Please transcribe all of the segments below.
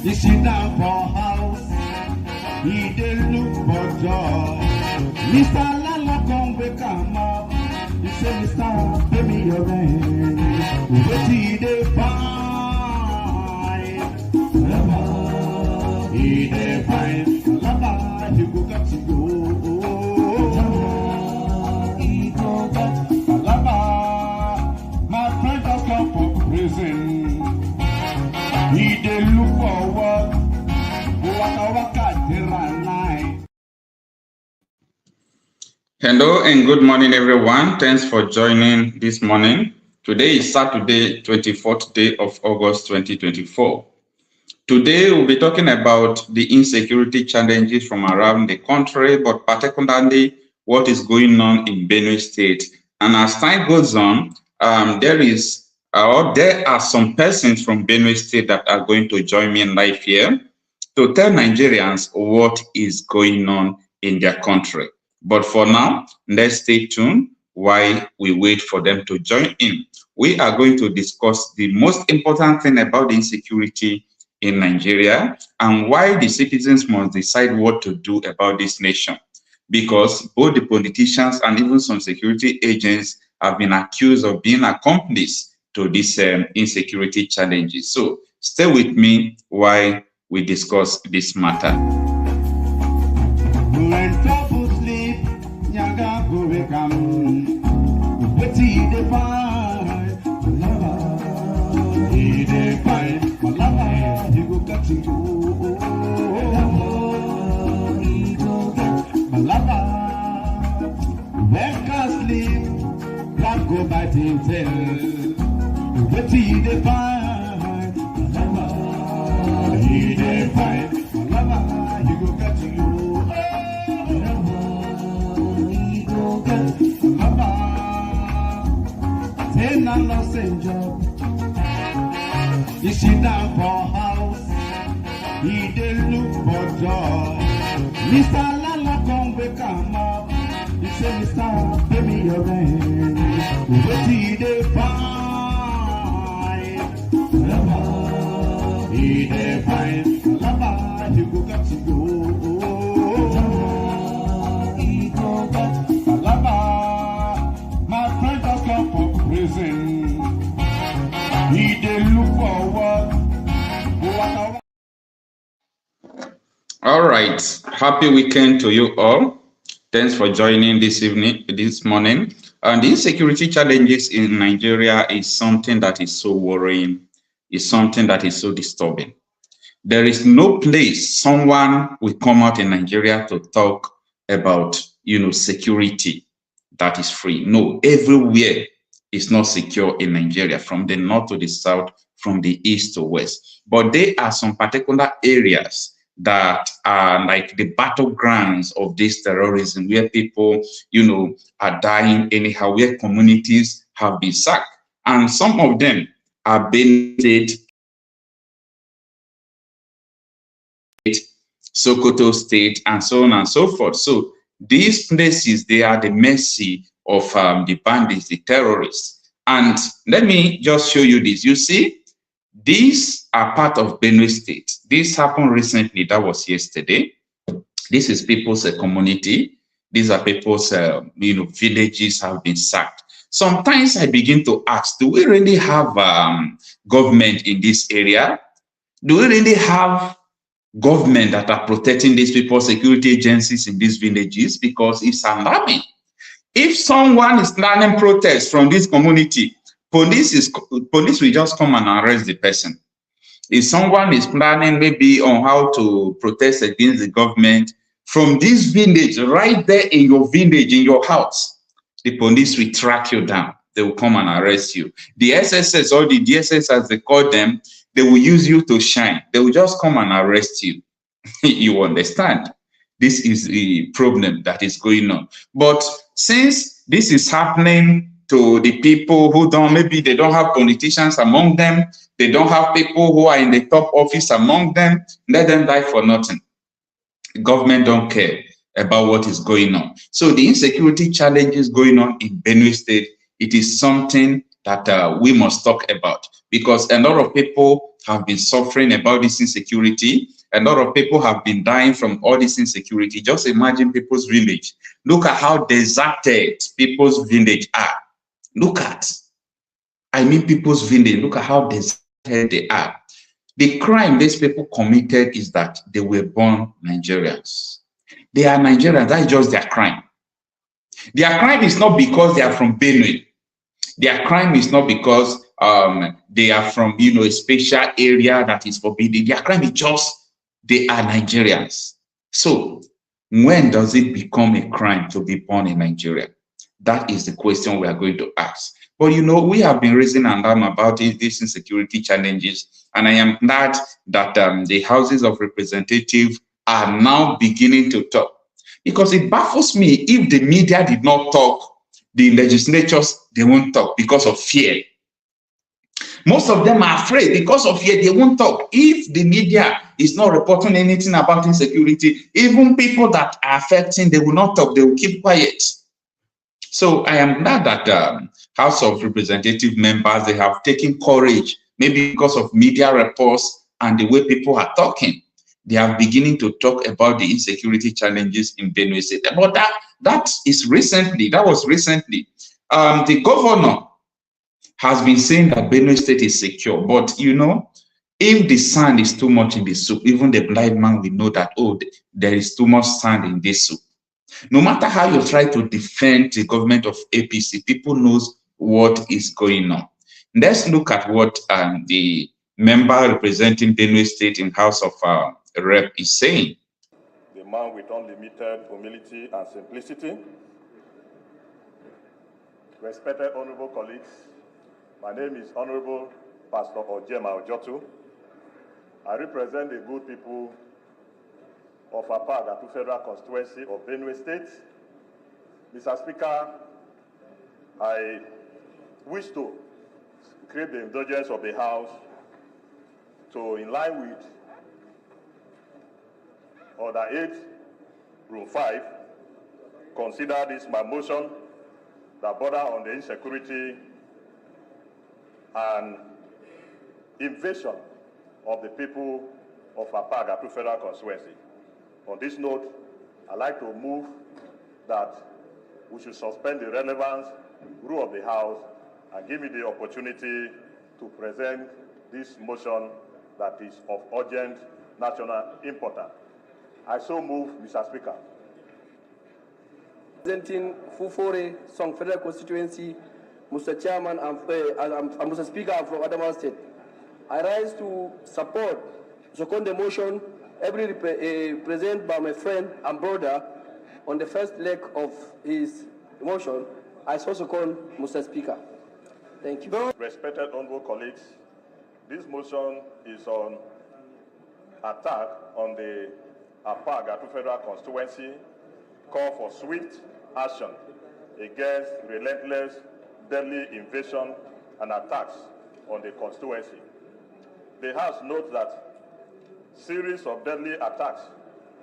He sit down for house, he dey look for job. Mr. Lala come wake him up. He say, Mr. Pay me your rent. What he dey find? He dey find. Lala, he go get to go. He go get. Lala, my friend just come from prison. He dey look for work. Hello and good morning, everyone. Thanks for joining this morning. Today is Saturday, 24th day of August 2024. Today we'll be talking about the insecurity challenges from around the country, but particularly what is going on in Benue State. And as time goes on, there are some persons from Benue State that are going to join me in live here to tell Nigerians what is going on in their country. But for now, let's stay tuned while we wait for them to join in. We are going to discuss the most important thing about the insecurity in Nigeria and why the citizens must decide what to do about this nation. Because both the politicians and even some security agents have been accused of being accomplices to these insecurity challenges. So stay with me while we discuss this matter. When trouble sleep, Nyaga go wake up. What he dey find? He dey find. Malala, he go catch you. He go get. Malala, when can sleep, black go bite him tail. What he dey find? Malala, he dey find. Malala, he go catch you. He sit down for house, he dey look for job. Mr. Lala come wake him up. He say, Mr. Pay me your rent. What he dey find? He dey find. Lala, he go get to go. He go get. Lala, my friend just come from prison. He dey look for work. All right. Happy weekend to you all. Thanks for joining this morning. And the insecurity challenges in Nigeria is something that is so worrying. It's something that is so disturbing. There is no place someone will come out in Nigeria to talk about, security that is free. No, everywhere is not secure in Nigeria, from the north to the south, from the east to west. But there are some particular areas that are like the battlegrounds of this terrorism, where people, are dying anyhow, where communities have been sacked. And some of them are Benue State, Sokoto State, and so on and so forth. So these places, they are the mercy of the bandits, the terrorists. And let me just show you this. You see, these are part of Benue State. This happened recently. That was yesterday. This is people's community. These are people's, villages have been sacked. Sometimes I begin to ask, do we really have government in this area? Do we really have government that are protecting these people, security agencies in these villages? Because it's alarming. If someone is planning protests from this community, police will just come and arrest the person. If someone is planning maybe on how to protest against the government, from this village, right there in your village, in your house, the police will track you down. They will come and arrest you. The SSS or the DSS, as they call them, they will use you to shine. They will just come and arrest you. You understand? This is the problem that is going on. But since this is happening to the people who maybe they don't have politicians among them, they don't have people who are in the top office among them, let them die for nothing. government don't care about what is going on. So the insecurity challenges going on in Benue State, it is something that we must talk about, because a lot of people have been suffering about this insecurity. A lot of people have been dying from all this insecurity. Just imagine people's village. Look at how deserted people's village are. Look at, I mean people's village, look at how deserted they are. The crime these people committed is that they were born Nigerians. They are Nigerians, that is just their crime. Their crime is not because they are from Benue. Their crime is not because they are from, a special area that is forbidden. Their crime is just they are Nigerians. So when does it become a crime to be born in Nigeria? That is the question we are going to ask. But we have been raising an alarm about these insecurity challenges, and I am glad that the houses of representatives are now beginning to talk. Because it baffles me, if the media did not talk, the legislatures, they won't talk because of fear. Most of them are afraid because of fear, they won't talk. If the media is not reporting anything about insecurity, even people that are affecting, they will not talk, they will keep quiet. So I am glad that House of Representative members, they have taken courage, maybe because of media reports and the way people are talking. They are beginning to talk about the insecurity challenges in Benue State. But that was recently. The governor has been saying that Benue State is secure. But if the sand is too much in the soup, even the blind man will know that, there is too much sand in this soup. No matter how you try to defend the government of APC, people knows what is going on. Let's look at what the member representing Benue State in House of Rep is saying. The man with unlimited humility and simplicity. Respected honorable colleagues, my name is Honorable Pastor Ojema Ojotu. I represent the good people of Apagatu Federal Constituency of Benue State. Mr. Speaker, I wish to crave the indulgence of the House to, in line with Order 8, Rule 5, consider this my motion that border on the insecurity and invasion of the people of Apagatu Federal Constituency. On this note, I'd like to move that we should suspend the relevant rule of the House and give me the opportunity to present this motion that is of urgent national importance. I so move, Mr. Speaker. Presenting Fufore Song Federal Constituency, Mr. Chairman and Mr. Speaker, I'm from Adamawa State. I rise to support the motion presented by my friend and brother on the first leg of his motion. I so second, Mr. Speaker. Thank you. Respected honorable colleagues, this motion is on attack on the Apagatu Federal Constituency, call for swift action against relentless, deadly invasion and attacks on the constituency. The House notes that series of deadly attacks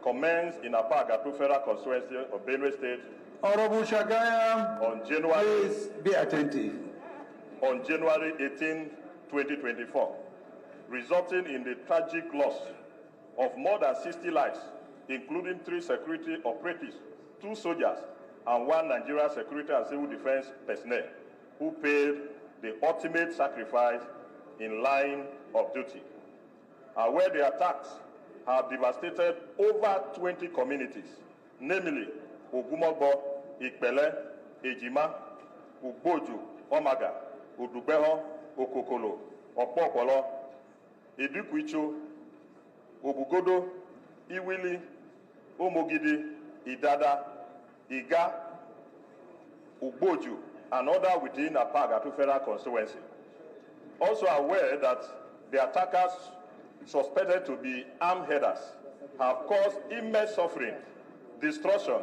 commenced in Apagatu Federal Constituency of Benue State. Honorable Shagaya, on January, please be attentive. On January 18, 2024, resulting in the tragic loss of more than 60 lives, including 3 security operatives, 2 soldiers, and 1 Nigerian security and civil defense personnel who paid the ultimate sacrifice in line of duty. And where the attacks have devastated over 20 communities, namely Ogumogbo, Ikpele, Ejima, Ugboju, Omaga, Udugbeho, Okokolo, Opopolo, Edukwicho, Obugodo, Iwili, Omogidi, Idada, Iga, Ugboju, and others within Apagatu Federal Constituency. Also aware that the attackers, suspected to be armed headers, have caused immense suffering, destruction,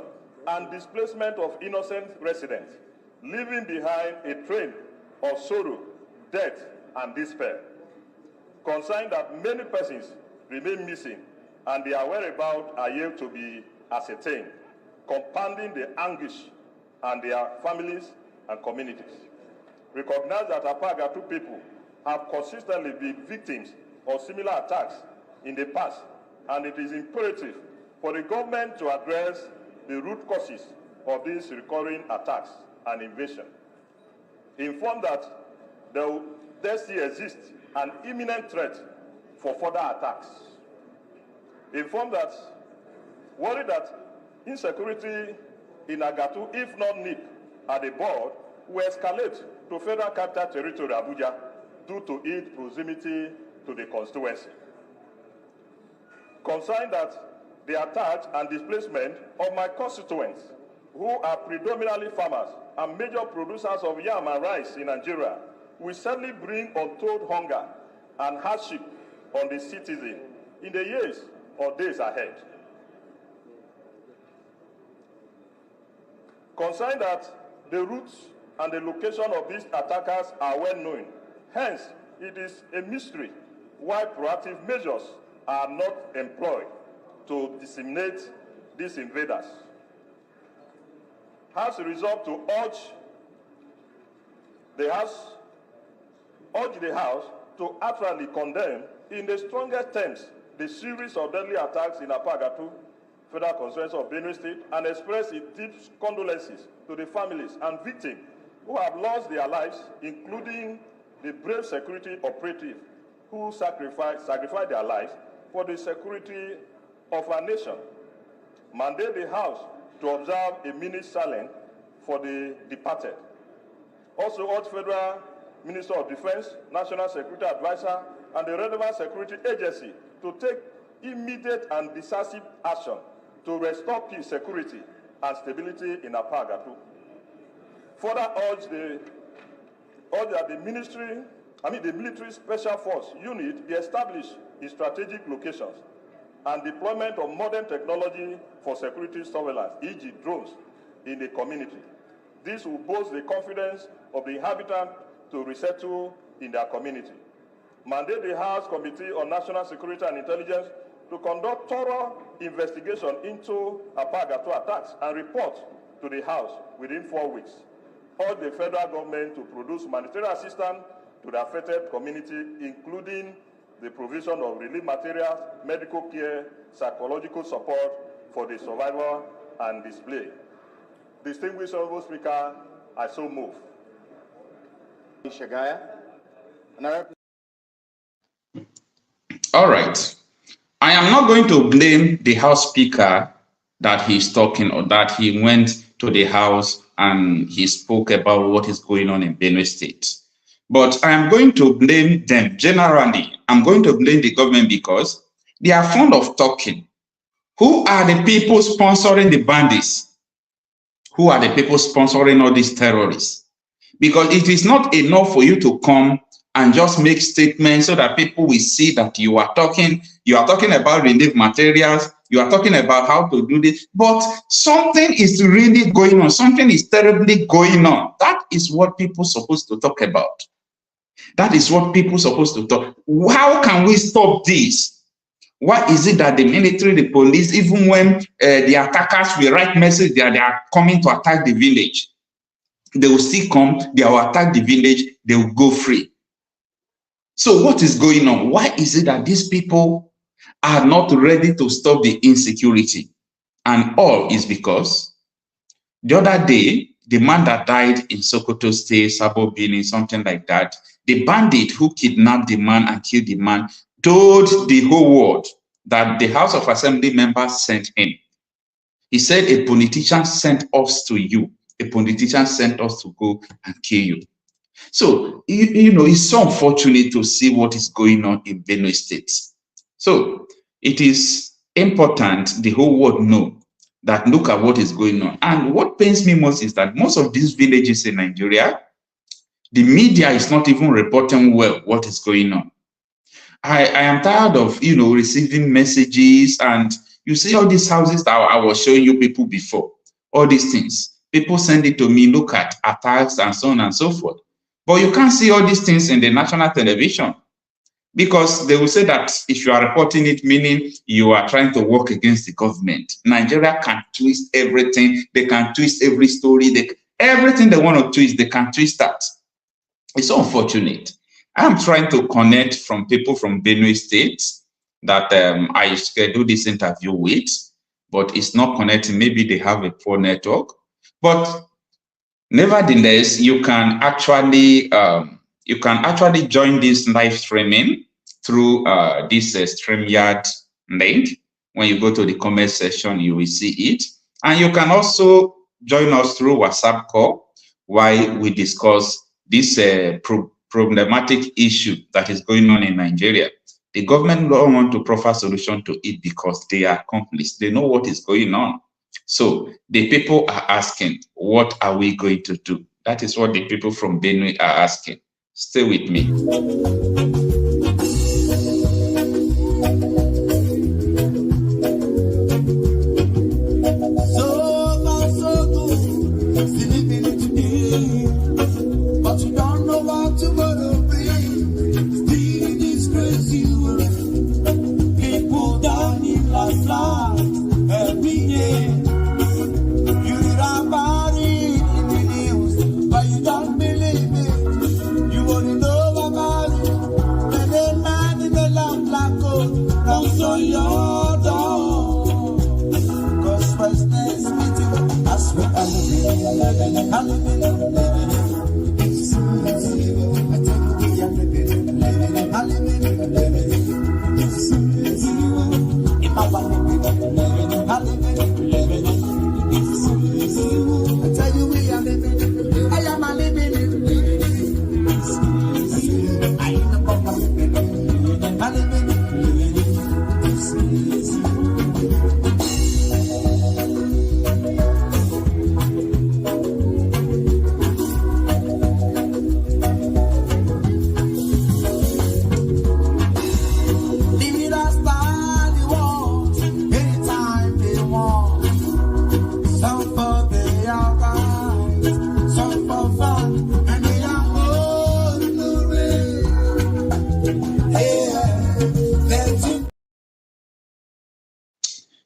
and displacement of innocent residents, leaving behind a train of sorrow, death, and despair. Concerned that many persons remain missing and their whereabouts are yet to be ascertained, compounding the anguish and their families and communities. Recognize that Apagatu people have consistently been victims of similar attacks in the past, and it is imperative for the government to address the root causes of these recurring attacks and invasion. Inform that there still exists an imminent threat for further attacks. Inform that worry that insecurity in Agatu, if not nipped at the board, will escalate to Federal Capital Territory Abuja due to its proximity to the constituency. Concerned that the attack and displacement of my constituents, who are predominantly farmers and major producers of yam and rice in Nigeria, will certainly bring untold hunger and hardship on the citizen in the years or days ahead. Concerned that the routes and the location of these attackers are well known, hence it is a mystery why proactive measures are not employed to disseminate these invaders. Has resolved to urge the House to utterly condemn in the strongest terms the series of deadly attacks in Apagatu, Federal Constituency of Benue State, and express its deep condolences to the families and victims who have lost their lives, including the brave security operative who sacrificed their lives for the security of our nation. Mandate the House to observe a minute silence for the departed. Also urge Federal Minister of Defense, National Security Advisor, and the relevant security agency to take immediate and decisive action to restore peace, security, and stability in Apagatu. Further urge that the military special force unit be established in strategic locations and deployment of modern technology for security surveillance, e.g. drones, in the community. This will boost the confidence of the inhabitants to resettle in their community. Mandate the House Committee on National Security and Intelligence to conduct thorough investigation into Apagatu attacks and report to the House within 4 weeks. Urge the federal government to produce humanitarian assistance to the affected community, including the provision of relief materials, medical care, psychological support for the survivor and display. Distinguished Honorable Speaker, I so move. All right. I am not going to blame the House Speaker that he's talking or that he went to the House and he spoke about what is going on in Benue State. But I am going to blame them generally. I'm going to blame the government because they are fond of talking. Who are the people sponsoring the bandits? Who are the people sponsoring all these terrorists? Because it is not enough for you to come and just make statements so that people will see that you are talking about relief materials, you are talking about how to do this, but something is really going on, something is terribly going on. That is what people are supposed to talk about. That is what people are supposed to talk. How can we stop this? Why is it that the military, the police, even when the attackers will write message that they are coming to attack the village, they will still come, they will attack the village, they will go free. So what is going on? Why is it that these people are not ready to stop the insecurity? And all is because the other day, the man that died in Sokoto State, Sabo Bini, something like that, the bandit who kidnapped the man and killed the man told the whole world that the House of Assembly members sent him. He said, a politician sent us to you. A politician sent us to go and kill you. So, you know, it's so unfortunate to see what is going on in Benue State. So, it is important the whole world know that look at what is going on. And what pains me most is that most of these villages in Nigeria, the media is not even reporting well what is going on. I am tired of, you know, receiving messages, and you see all these houses that I was showing you people before, all these things. People send it to me, look at attacks and so on and so forth. But you can't see all these things in the national television. Because they will say that if you are reporting it, meaning you are trying to work against the government. Nigeria can twist everything. They can twist every story. Everything they want to twist, they can twist that. It's so unfortunate. I'm trying to connect from people from Benue State that I scheduled this interview with, but it's not connecting. Maybe they have a poor network. But nevertheless, you can actually join this live streaming through this StreamYard link. When you go to the comment section, you will see it. And you can also join us through WhatsApp call while we discuss this problematic issue that is going on in Nigeria. The government don't want to proffer solution to it because they are accomplices. They know what is going on. So the people are asking, what are we going to do? That is what the people from Benue are asking. Stay with me.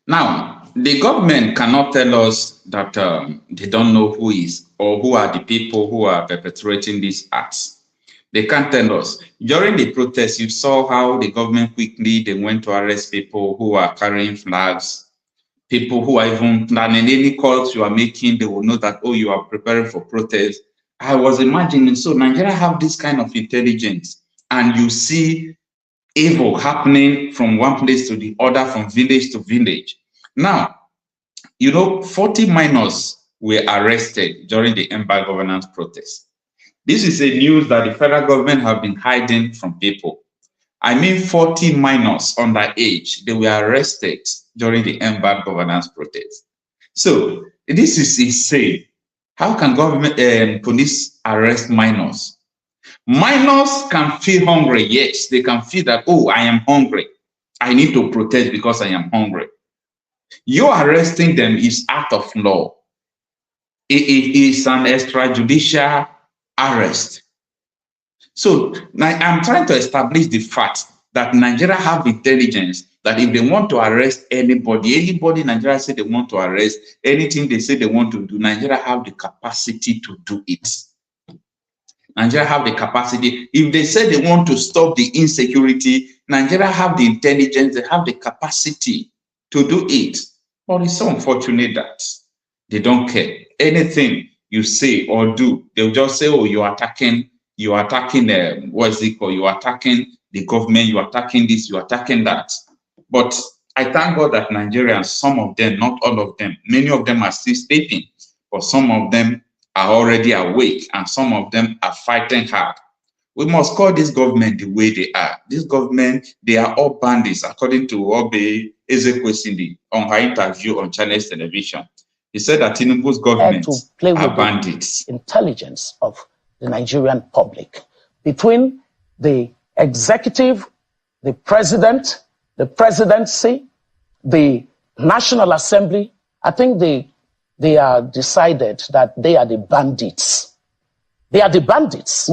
Now, the government cannot tell us that they don't know who is or who are the people who are perpetrating these acts. They can't tell us. During the protest, you saw how the government quickly, they went to arrest people who are carrying flags, people who are even planning any calls you are making, they will know that, oh, you are preparing for protest. I was imagining, so Nigeria have this kind of intelligence, and you see evil happening from one place to the other, from village to village. Now, you know, 40 minors were arrested during the Ember governance protest. This is a news that the federal government have been hiding from people. I mean, 40 minors underage, they were arrested during the Ember governance protest. So this is insane. How can government police arrest minors? Minors can feel hungry. Yes, they can feel that, oh, I am hungry. I need to protest because I am hungry. You arresting them is out of law. It is an extrajudicial arrest. So now I'm trying to establish the fact that Nigeria have intelligence that if they want to arrest anybody Nigeria say they want to arrest, anything they say they want to do, Nigeria have the capacity to do it. Nigeria have the capacity. If they say they want to stop the insecurity, Nigeria have the intelligence, they have the capacity to do it. But it's so unfortunate that they don't care. Anything you say or do, they'll just say, oh, you're attacking, what's it called? You're attacking the government, you're attacking this, you're attacking that. But I thank God that Nigerians, some of them, not all of them, many of them are still sleeping, but some of them are already awake and some of them are fighting hard. We must call this government the way they are. This government, they are all bandits, according to Obe Ezekwesili on her interview on Chinese television. He said that Tinubu's government are bandits. Intelligence of the Nigerian public between the executive, the president, the presidency, the National Assembly. I think they are decided that they are the bandits. They are the bandits.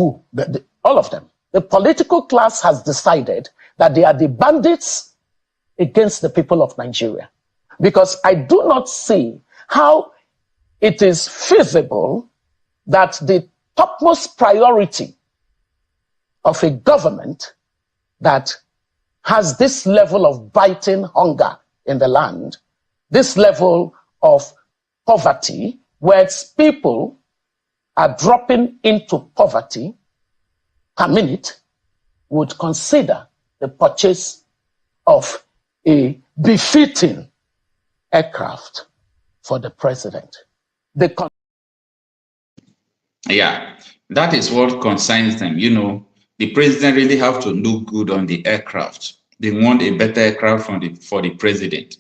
All of them. The political class has decided that they are the bandits against the people of Nigeria. Because I do not see how it is feasible that the topmost priority of a government that has this level of biting hunger in the land, this level of poverty, where its people are dropping into poverty per minute, would consider the purchase of a befitting aircraft for the president. Yeah, that is what concerns them. You know, the president really have to look good on the aircraft. They want a better aircraft for the president.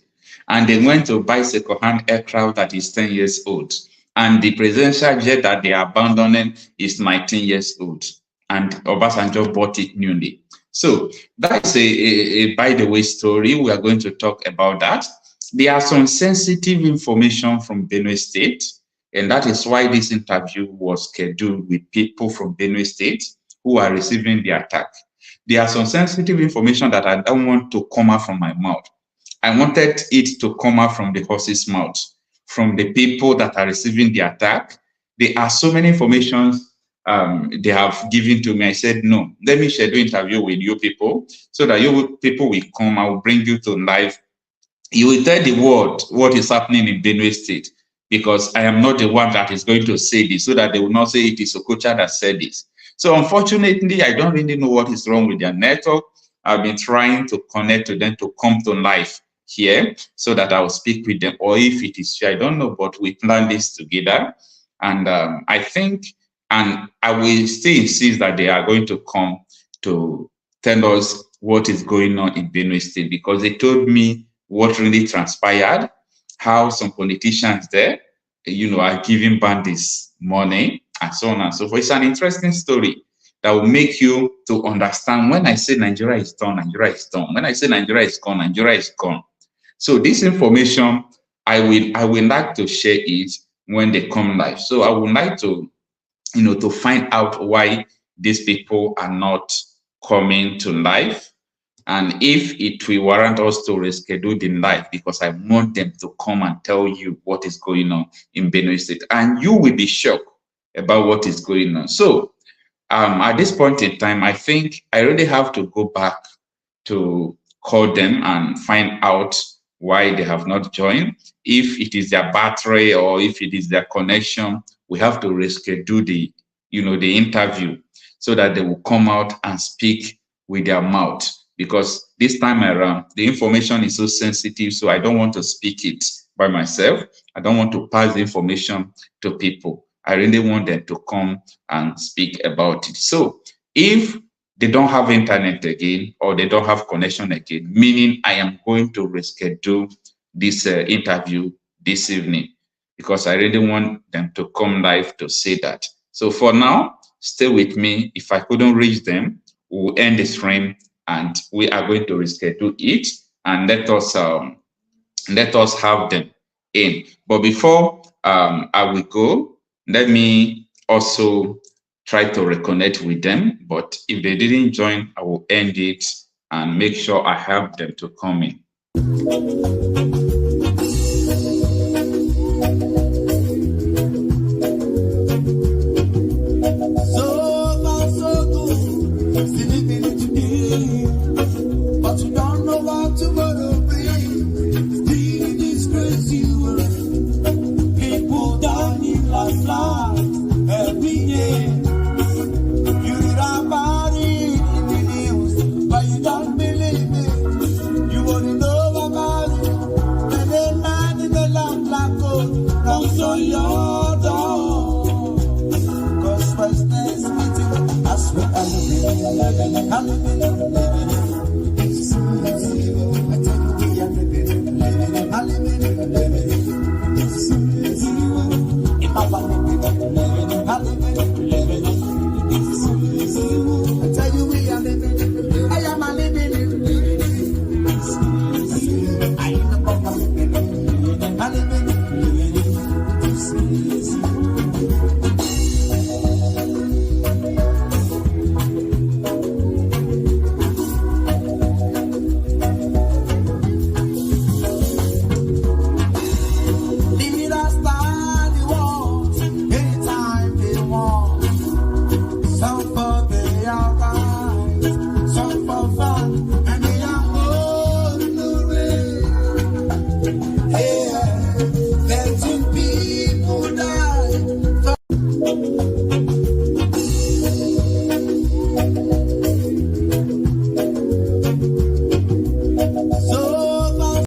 And they went to buy second-hand aircraft that is 10 years old. And the presidential jet that they are abandoning is 19 years old. And Obasanjo bought it newly. So that's a by the way story. We are going to talk about that. There are some sensitive information from Benue State, and that is why this interview was scheduled with people from Benue State who are receiving the attack. There are some sensitive information that I don't want to come out from my mouth. I wanted it to come out from the horse's mouth, from the people that are receiving the attack. There are so many informations they have given to me. I said, no, let me schedule an interview with you people so that you people will come. I will bring you to live. You will tell the world what is happening in Benue State, because I am not the one that is going to say this, so that they will not say it is Okocha that said this. So unfortunately, I don't really know what is wrong with their network. I've been trying to connect to them to come to life here so that I will speak with them, or if it is true, I don't know, but we plan this together. And I think, and I will still insist that they are going to come to tell us what is going on in Benue State, because they told me what really transpired, how some politicians there, you know, are giving bandits money and so on and so forth. It's an interesting story that will make you to understand when I say Nigeria is done, Nigeria is done. When I say Nigeria is gone, Nigeria is gone. So this information, I will like to share it when they come live. So I would like to, you know, to find out why these people are not coming to live, and if it will warrant us to reschedule the live, because I want them to come and tell you what is going on in Benue State, and you will be shocked about what is going on. So at this point in time, I think I really have to go back to call them and find out why they have not joined. If it is their battery or if it is their connection, we have to reschedule the, you know, the interview so that they will come out and speak with their mouth. Because this time around, the information is so sensitive, so I don't want to speak it by myself. I don't want to pass the information to people. I really want them to come and speak about it. So if they don't have internet again, or they don't have connection again, meaning I am going to reschedule this interview this evening, because I really want them to come live to say that. So for now, stay with me. If I couldn't reach them, we'll end the stream and we are going to reschedule it, and let us have them in. But before I will go, let me also try to reconnect with them. But if they didn't join, I will end it and make sure I have them to come in. I